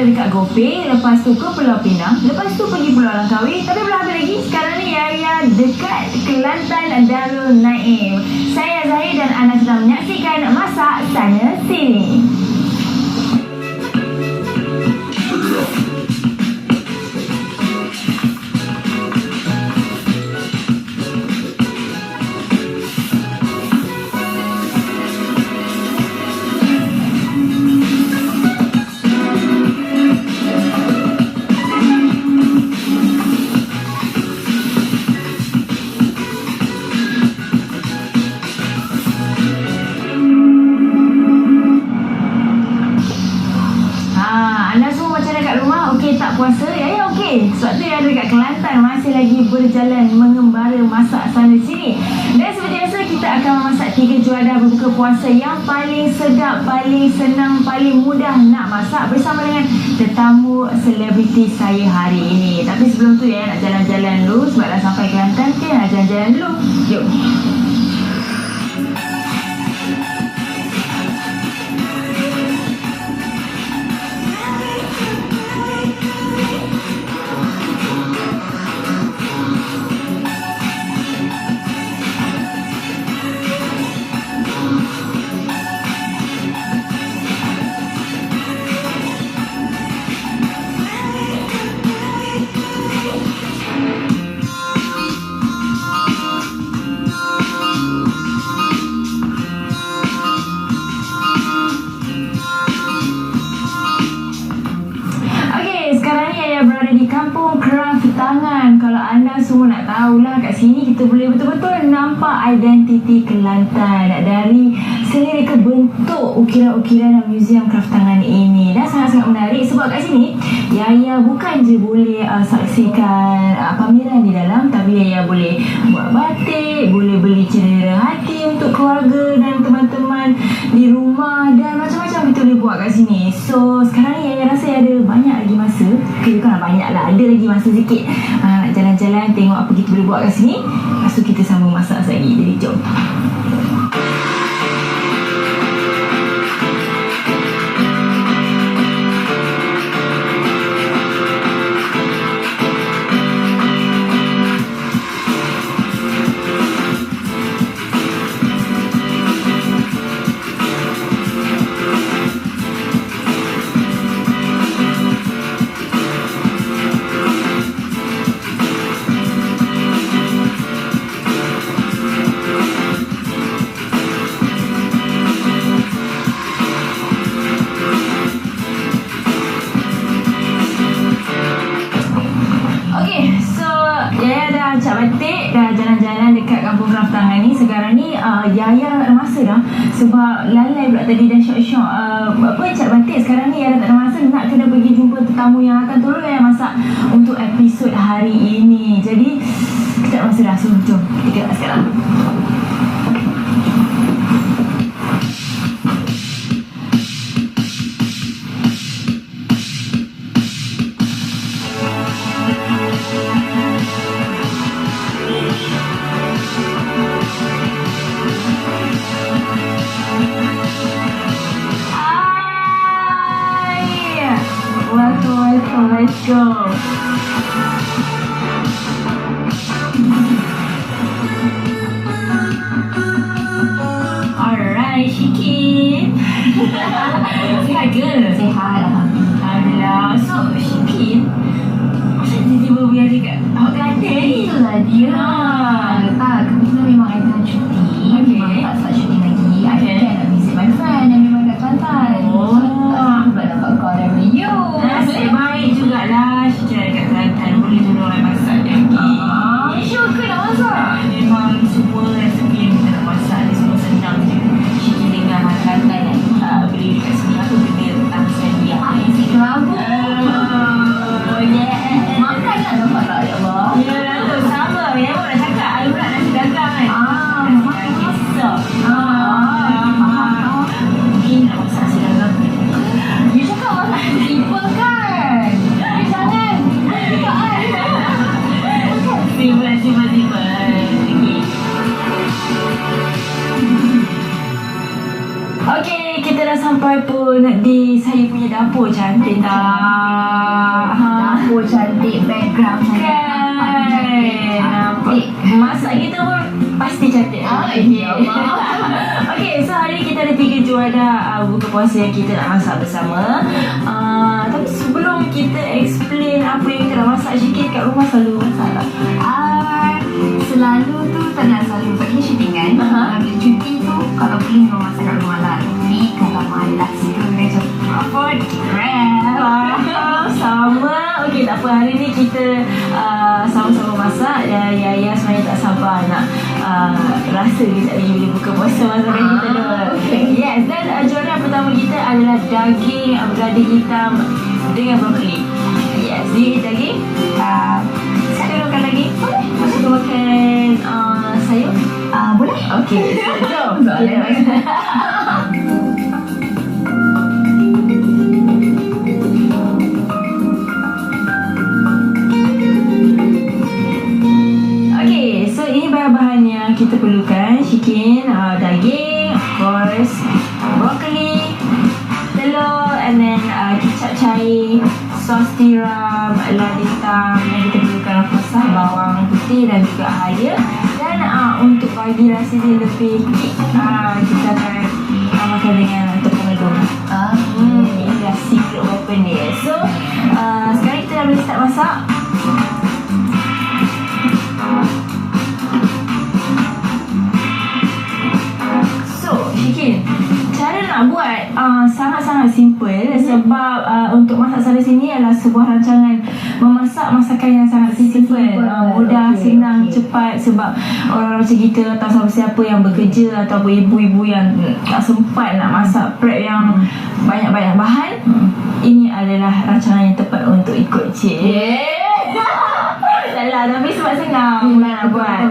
dekat Gopeng, lepas tu ke Pulau Pinang, lepas tu pergi Pulau Langkawi, tapi belum habis lagi. Sekarang ni Yaya dekat Kelantan Darul Naim. Saya Zahir dan anda sedang menyaksikan Masak Sana Sini. Tak puasa, ya okey. Sebab tu yang ada dekat Kelantan masih lagi berjalan mengembara masak sana sini. Dan seperti biasa kita akan memasak 3 juadah berbuka puasa yang paling sedap, paling senang, paling mudah nak masak bersama dengan tetamu selebriti saya hari ini. Tapi sebelum tu ya nak jalan-jalan dulu sebab dah sampai Kelantan ke nak jalan-jalan dulu. Jom. Kampung Kraft Tangan. Kalau anda semua nak tahulah, kat sini kita boleh betul-betul nampak identiti Kelantan dari selera bentuk ukiran-ukiran dan muzium kraft tangan ini. Dan sangat-sangat menarik sebab kat sini Yaya bukan je boleh saksikan pameran di dalam, tapi Yaya boleh buat batik, boleh beli cenera hati untuk keluarga dan teman-teman di rumah dan macam-macam kita boleh buat kat sini. So sekarang ni Yaya rasa ada banyak lagi masa, bukan banyak lah, ada lagi masa sikit nak jalan-jalan tengok apa kita boleh buat kat sini. Lepas tu kita sambung masak lagi. Jadi jom. Dah jalan-jalan dekat Kampung Kraft Tangan ni. Sekarang ni Yaya tak ada masa dah sebab lalai pula tadi dah syok-syok cat batik. Sekarang ni Yaya tak ada masa, nak kena pergi jumpa tetamu yang akan tolong Yaya masak untuk episod hari ini. Jadi kita tak ada masa dah, so jom kita gerak sekarang. Let's go. Alright, Shiki. Sihat ke? Sihat, alhamdulillah. So, Shiki, kenapa tiba-tiba biar dekat awak Kelantan ni? Itulah dia. Tak, kebetulan memang I tengah cuti. Memang tak start syuting lagi. I plan nak visit my friend dan memang kat Kelantan. Oh, tak pula dapat call dari you. Nasib baik jugalah Shiki dekat Kelantan. Boleh tolong I masak lagi. Sure ke nak masak? Memang semua resepi yang kita nak masak ni semua senang je. Shiki dengar Kelantan beli dekat sini. Aku beli tentang saya. Si kelabu. Oh, yeah. Makan lah dapat tak, ya Allah? Ya, sama. Memang nak di saya punya dapur cantik tak? Dapur cantik, background cantik. Nampak masak kita pun pasti cantik. Okay, so hari ni kita ada 3 juara buka puasa yang kita nak masak bersama. Tapi sebelum kita explain apa yang kita nak masak, Syikin kat rumah selalu masak tak? Selalu tu tak nak selalu pergi syuting kan. Kalau bila cuti tu, kalau boleh memang masak kat rumah lah. Tapi kalau malas tu macam apa, Sama. Okay, tak apa. Hari ni kita sama-sama masak. Ya sebenarnya tak sabar nak rasa kita boleh buka puasa masakan kita dulu. Yes, dan juara pertama kita adalah daging bergading hitam dengan brokoli. Yes, ini daging. Kita makan lagi. Kita makan sayur. Boleh? Okay, jom. Okay, so ini bahan-bahan yang kita perlukan. Syikin, daging, of course, brokoli, telur, and then kicap cair, sos tiram, lada hitam yang kita perlukan, of course, bawang putih dan juga halia. Dan untuk bagi rasa dia lebih kita akan makan dengan tepung gedung. Inilah secret weapon dia. So sekarang kita dah boleh start masak. So Syikin, cara nak buat sangat-sangat simple. Sebab untuk masak sana sini adalah sebuah rancangan memasak masakan yang sangat simple, mudah, senang, cepat. Sebab orang macam kita atau siapa yang bekerja ataupun ibu-ibu yang tak sempat nak masak prep yang banyak-banyak bahan, ini adalah rancangan yang tepat untuk ikut cik. Tak lah, tapi sebab senang nak buat.